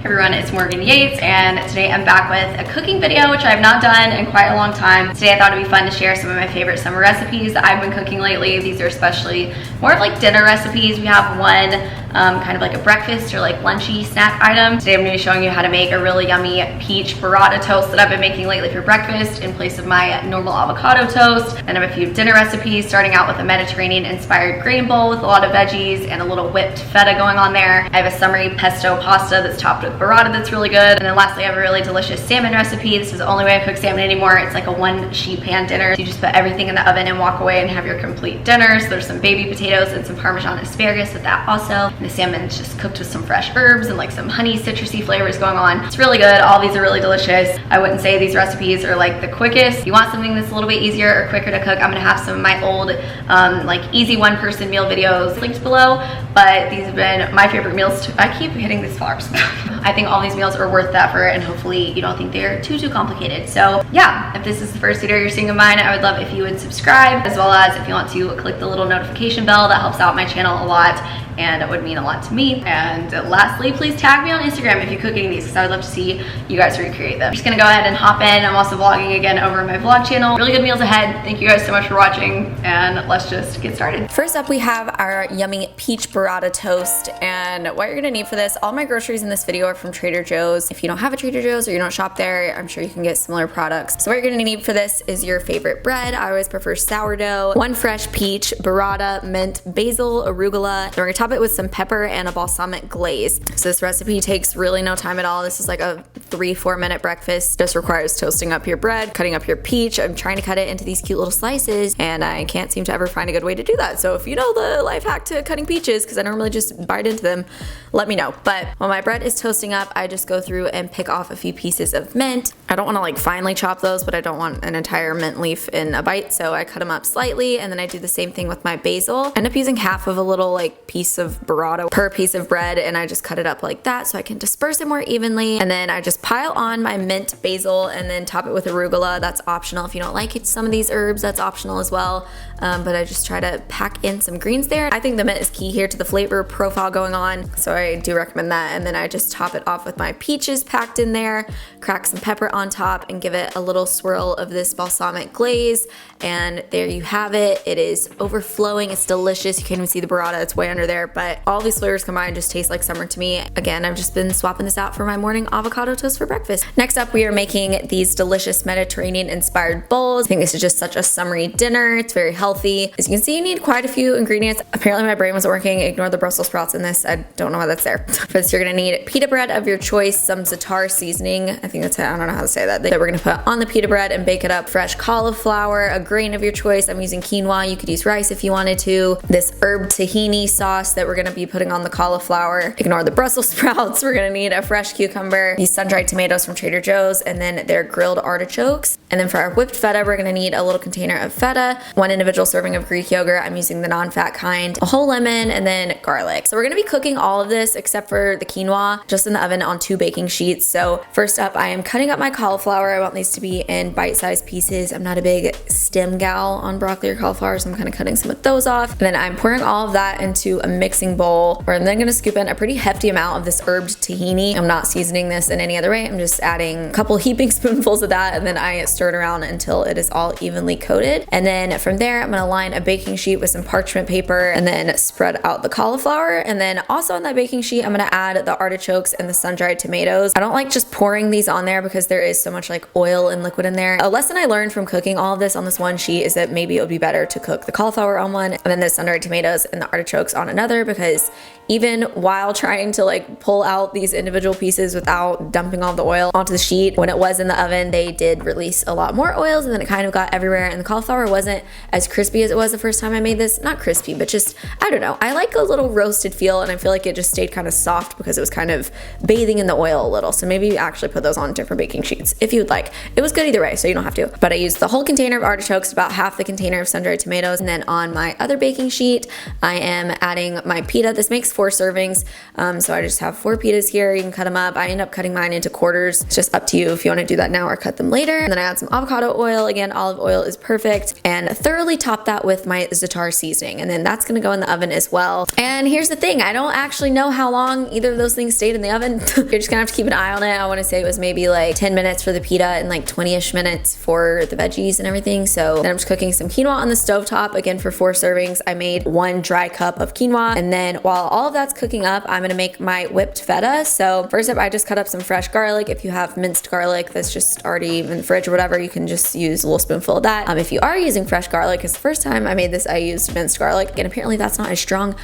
Hey everyone, it's Morgan Yates, and today I'm back with a cooking video, which I have not done in quite a long time. Today I thought it'd be fun to share some of my favorite summer recipes that I've been cooking lately. These are especially more of like dinner recipes. We have one kind of like a breakfast or like lunchy snack item. Today I'm going to be showing you how to make a really yummy peach burrata toast that I've been making lately for breakfast in place of my normal avocado toast. And I have a few dinner recipes, starting out with a Mediterranean inspired grain bowl with a lot of veggies and a little whipped feta going on there. I have a summery pesto pasta that's topped with burrata that's really good. And then lastly, I have a really delicious salmon recipe. This is the only way I cook salmon anymore. It's like a one sheet pan dinner. So you just put everything in the oven and walk away and have your complete dinner. So there's some baby potatoes and some Parmesan asparagus with that also. And the salmon's just cooked with some fresh herbs and like some honey citrusy flavors going on. It's really good. All these are really delicious. I wouldn't say these recipes are like the quickest. If you want something that's a little bit easier or quicker to cook, I'm gonna have some of my old like easy one person meal videos linked below. But these have been my favorite meals. I keep hitting these flowers. I think all these meals are worth the effort, and hopefully you don't think they're too complicated. So yeah, if this is the first video you're seeing of mine, I would love if you would subscribe, as well as if you want to click the little notification bell. That helps out my channel a lot and it would mean a lot to me. And lastly, please tag me on Instagram if you cook any of these, because I would love to see you guys recreate them. I'm just gonna go ahead and hop in. I'm also vlogging again over my vlog channel. Really good meals ahead. Thank you guys so much for watching, and let's just get started. First up, we have our yummy peach burrata toast, and what you're gonna need for this, all my groceries in this video are from Trader Joe's. If you don't have a Trader Joe's or you don't shop there, I'm sure you can get similar products. So what you're gonna need for this is your favorite bread. I always prefer sourdough, one fresh peach, burrata, mint, basil, arugula. Then we're gonna top it with some pepper and a balsamic glaze. So this recipe takes really no time at all. This is like a 3-4 minute breakfast. Just requires toasting up your bread, cutting up your peach. I'm trying to cut it into these cute little slices, and I can't seem to ever find a good way to do that. So if you know the life hack to cutting peaches, because I normally just bite into them, let me know. But when my bread is toasting up, I just go through and pick off a few pieces of mint. I don't want to like finely chop those, but I don't want an entire mint leaf in a bite, so I cut them up slightly, and then I do the same thing with my basil. I end up using half of a little like piece of burrata per piece of bread, and I just cut it up like that so I can disperse it more evenly. And then I just pile on my mint, basil, and then top it with arugula. That's optional. If you don't like it, some of these herbs, that's optional as well. But I just try to pack in some greens there. I think the mint is key here to the flavor profile going on, so I do recommend that. And then I just top it off with my peaches packed in there, crack some pepper on top, and give it a little swirl of this balsamic glaze. And there you have it. It is overflowing. It's delicious. You can't even see the burrata. It's way under there, but all these flavors combined just taste like summer to me. Again, I've just been swapping this out for my morning avocado toast for breakfast. Next up, we are making these delicious Mediterranean inspired bowls. I think this is just such a summery dinner. It's very healthy. As you can see, you need quite a few ingredients. Apparently my brain wasn't working. Ignore the Brussels sprouts in this. I don't know why that's there. For this, you're gonna need pita bread of your choice, some za'atar seasoning. I think that's it. I don't know how to say that. That we're gonna put on the pita bread and bake it up. Fresh cauliflower, a grain of your choice. I'm using quinoa. You could use rice if you wanted to. This herb tahini sauce that we're gonna be putting on the cauliflower. Ignore the Brussels sprouts. We're gonna need a fresh cucumber, these sun-dried tomatoes from Trader Joe's, and then their grilled artichokes. And then for our whipped feta, we're gonna need a little container of feta, one individual serving of Greek yogurt. I'm using the non-fat kind, a whole lemon, and then garlic. So we're gonna be cooking all of this except for the quinoa just in the oven on 2 baking sheets. So first up, I am cutting up my cauliflower. I want these to be in bite-sized pieces. I'm not a big stem gal on broccoli or cauliflower, so I'm kind of cutting some of those off. And then I'm pouring all of that into a mixing bowl, where I'm then gonna scoop in a pretty hefty amount of this herbed tahini. I'm not seasoning this in any other way. I'm just adding a couple heaping spoonfuls of that, and then I stir it around until it is all evenly coated. And then from there, I'm gonna line a baking sheet with some parchment paper and then spread out the cauliflower. And then also on that baking sheet, I'm gonna add the artichokes and the sun-dried tomatoes. I don't like just pouring these on there because there is so much like oil and liquid in there. A lesson I learned from cooking all of this on this one sheet is that maybe it would be better to cook the cauliflower on one and then the sun-dried tomatoes and the artichokes on another, because even while trying to like pull out these individual pieces without dumping all the oil onto the sheet, when it was in the oven, they did release a lot more oils, and then it kind of got everywhere, and the cauliflower wasn't as crispy as it was the first time I made this. Not crispy, but just, I don't know. I like a little roasted feel, and I feel like it just stayed kind of soft because it was kind of bathing in the oil a little. So maybe you actually put those on different baking sheets if you'd like. It was good either way, so you don't have to. But I used the whole container of artichokes, about half the container of sun-dried tomatoes, and then on my other baking sheet, I am adding my pita. This makes 4 servings. So I just have 4 pitas here. You can cut them up. I end up cutting mine into quarters. It's just up to you if you want to do that now or cut them later. And then I add some avocado oil. Again, olive oil is perfect. And thoroughly top that with my za'atar seasoning. And then that's going to go in the oven as well. And here's the thing. I don't actually know how long either of those things stayed in the oven. You're just going to have to keep an eye on it. I want to say it was maybe like 10 minutes for the pita and like 20-ish minutes for the veggies and everything. So then I'm just cooking some quinoa on the stovetop. Again, for 4 servings, I made 1 dry cup of quinoa. And then while all of that's cooking up, I'm going to make my whipped feta. So first up, I just cut up some fresh garlic. If you have minced garlic that's just already in the fridge or whatever, you can just use a little spoonful of that. If you are using fresh garlic, because the first time I made this, I used minced garlic, and apparently that's not as strong.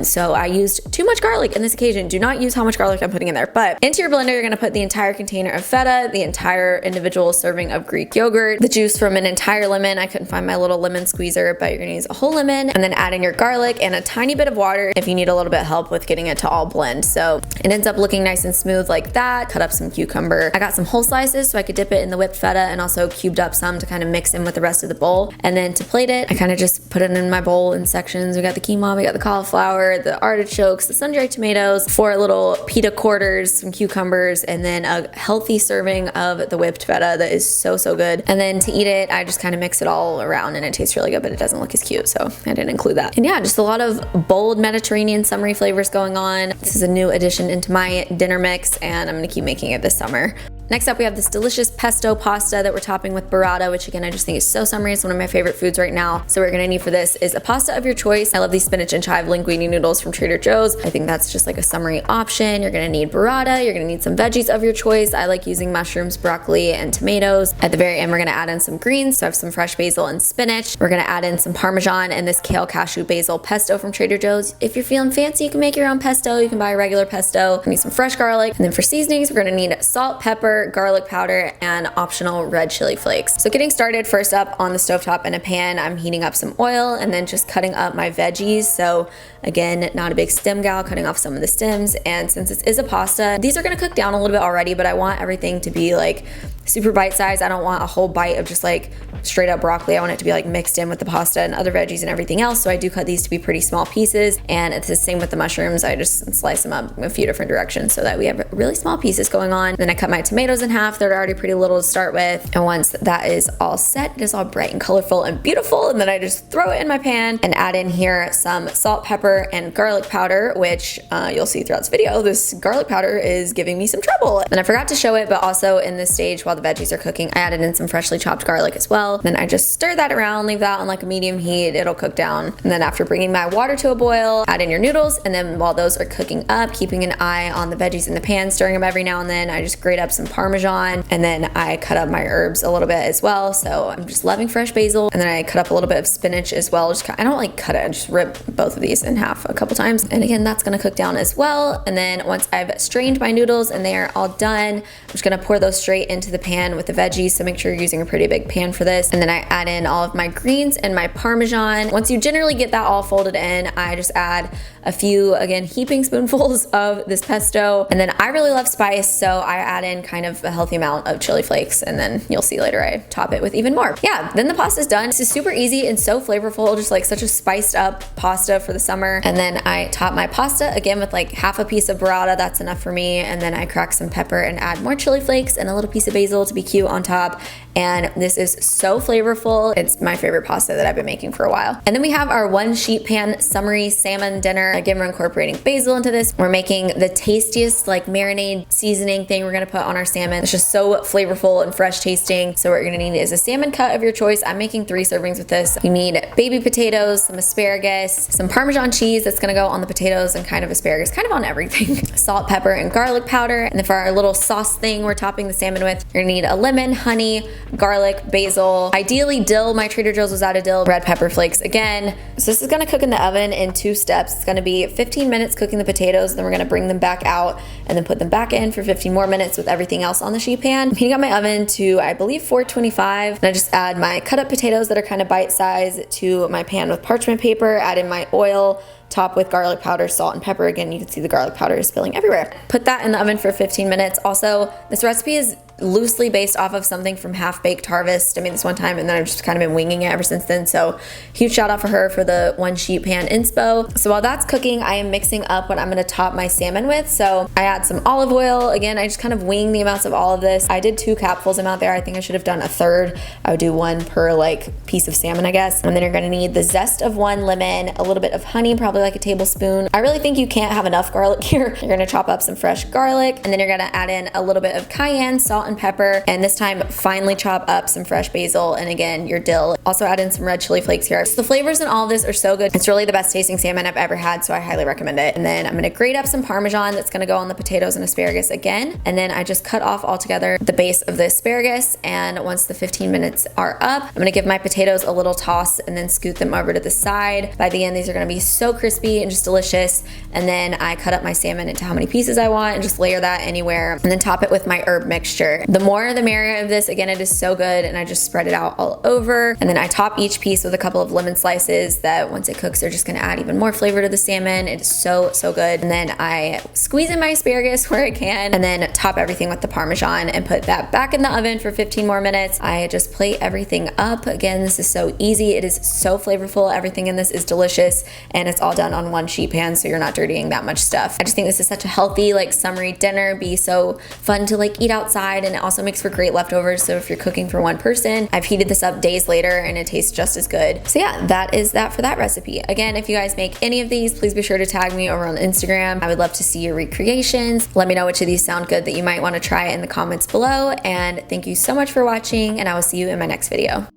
So I used too much garlic in this occasion. Do not use how much garlic I'm putting in there. But into your blender, you're going to put the entire container of feta, the entire individual serving of Greek yogurt, the juice from an entire lemon. I couldn't find my little lemon squeezer, but you're going to use a whole lemon, and then add in your garlic and a tiny bit of water if you need a little bit of help with getting it to all blend. So it ends up looking nice and smooth like that. Cut up some cucumber. I got some whole slices so I could dip it in the whipped feta, and also cubed up some to kind of mix in with the rest of the bowl. And then to plate it, I kind of just put it in my bowl in sections. We got the quinoa, we got the cauliflower, the artichokes, the sun-dried tomatoes, 4 little pita quarters, some cucumbers, and then a healthy serving of the whipped feta that is so good. And then to eat it, I just kind of mix it all around, and it tastes really good, but it doesn't look as cute, so I didn't include that. And yeah, just a lot of bold Mediterranean summery flavors going on. This is a new addition into my dinner mix, and I'm gonna keep making it this summer. Next up, we have this delicious pesto pasta that we're topping with burrata, which again, I just think is so summery. It's one of my favorite foods right now. So what we're gonna need for this is a pasta of your choice. I love these spinach and chive linguine noodles from Trader Joe's. I think that's just like a summery option. You're gonna need burrata. You're gonna need some veggies of your choice. I like using mushrooms, broccoli, and tomatoes. At the very end, we're gonna add in some greens. So I have some fresh basil and spinach. We're gonna add in some parmesan and this kale cashew basil pesto from Trader Joe's. If you're feeling fancy, you can make your own pesto. You can buy a regular pesto. You need some fresh garlic. And then for seasonings, we're gonna need salt, pepper, garlic powder, and optional red chili flakes. So getting started, first up on the stovetop in a pan, I'm heating up some oil and then just cutting up my veggies. So again, not a big stem gal, cutting off some of the stems. And since this is a pasta, these are gonna cook down a little bit already, but I want everything to be like super bite-sized. I don't want a whole bite of just like straight up broccoli. I want it to be like mixed in with the pasta and other veggies and everything else. So I do cut these to be pretty small pieces. And it's the same with the mushrooms. I just slice them up a few different directions so that we have really small pieces going on. Then I cut my tomatoes in half. They're already pretty little to start with. And once that is all set, it is all bright and colorful and beautiful. And then I just throw it in my pan and add in here some salt, pepper, and garlic powder, which you'll see throughout this video. This garlic powder is giving me some trouble. And I forgot to show it, but also in this stage while the veggies are cooking, I added in some freshly chopped garlic as well. Then I just stir that around, leave that on like a medium heat. It'll cook down. And then after bringing my water to a boil, add in your noodles. And then while those are cooking up, keeping an eye on the veggies in the pan, stirring them every now and then, I just grate up some Parmesan, and then I cut up my herbs a little bit as well. So I'm just loving fresh basil. And then I cut up a little bit of spinach as well. I don't like cut it, I just rip both of these in half a couple times. And again, that's gonna cook down as well. And then once I've strained my noodles and they are all done, I'm just gonna pour those straight into the pan with the veggies. So make sure you're using a pretty big pan for this. And then I add in all of my greens and my Parmesan. Once you generally get that all folded in, I just add a few, again, heaping spoonfuls of this pesto. And then I really love spice, so I add in kind of a healthy amount of chili flakes, and then you'll see later I top it with even more. Yeah, then the pasta's done. This is super easy and so flavorful, just like such a spiced up pasta for the summer. And then I top my pasta again with like half a piece of burrata. That's enough for me. And then I crack some pepper and add more chili flakes and a little piece of basil to be cute on top. And this is so flavorful. It's my favorite pasta that I've been making for a while. And then we have our 1 sheet pan summery salmon dinner. Again, we're incorporating basil into this. We're making the tastiest like marinade seasoning thing we're gonna put on our salmon. It's just so flavorful and fresh tasting. So what you're gonna need is a salmon cut of your choice. I'm making 3 servings with this. You need baby potatoes, some asparagus, some Parmesan cheese that's gonna go on the potatoes, and kind of asparagus, kind of on everything. Salt, pepper, and garlic powder. And then for our little sauce thing we're topping the salmon with, you're gonna need a lemon, honey, garlic, basil, ideally dill. My Trader Joe's was out of dill, red pepper flakes again. So this is gonna cook in the oven in 2 steps. It's gonna be 15 minutes cooking the potatoes, then we're gonna bring them back out and then put them back in for 15 more minutes with everything else on the sheet pan. I'm heating up my oven to, I believe, 425. And I just add my cut up potatoes that are kind of bite size to my pan with parchment paper, add in my oil, top with garlic powder, salt, and pepper. Again, you can see the garlic powder is spilling everywhere. Put that in the oven for 15 minutes. Also, this recipe is loosely based off of something from Half Baked Harvest. I made this one time and then I've just kind of been winging it ever since then. So huge shout out for her for the one sheet pan inspo. So while that's cooking, I am mixing up what I'm gonna top my salmon with. So I add some olive oil. Again, I just kind of wing the amounts of all of this. I did 2 capfuls amount there. I think I should have done a third. I would do 1 per like piece of salmon, I guess. And then you're gonna need the zest of 1 lemon, a little bit of honey, probably like a tablespoon. I really think you can't have enough garlic here. You're gonna chop up some fresh garlic, and then you're gonna add in a little bit of cayenne, salt, and pepper. And this time, finely chop up some fresh basil, and again, your dill. Also add in some red chili flakes here. So the flavors in all of this are so good. It's really the best tasting salmon I've ever had, so I highly recommend it. And then I'm gonna grate up some Parmesan that's gonna go on the potatoes and asparagus again. And then I just cut off altogether the base of the asparagus. And once the 15 minutes are up, I'm gonna give my potatoes a little toss and then scoot them over to the side. By the end, these are gonna be so crispy and just delicious. And then I cut up my salmon into how many pieces I want and just layer that anywhere. And then top it with my herb mixture. The more the merrier of this. Again, it is so good, and I just spread it out all over. And then I top each piece with a couple of lemon slices that once it cooks, they're just gonna add even more flavor to the salmon. It is so, so good. And then I squeeze in my asparagus where I can, and then top everything with the Parmesan and put that back in the oven for 15 more minutes. I just plate everything up. Again, this is so easy. It is so flavorful. Everything in this is delicious, and it's all done on one sheet pan, so you're not dirtying that much stuff. I just think this is such a healthy, like summery dinner. Be so fun to like eat outside, and it also makes for great leftovers. So if you're cooking for one person, I've heated this up days later and it tastes just as good. So yeah, that is that for that recipe. Again, if you guys make any of these, please be sure to tag me over on Instagram. I would love to see your recreations. Let me know which of these sound good that you might want to try in the comments below. And thank you so much for watching, and I will see you in my next video.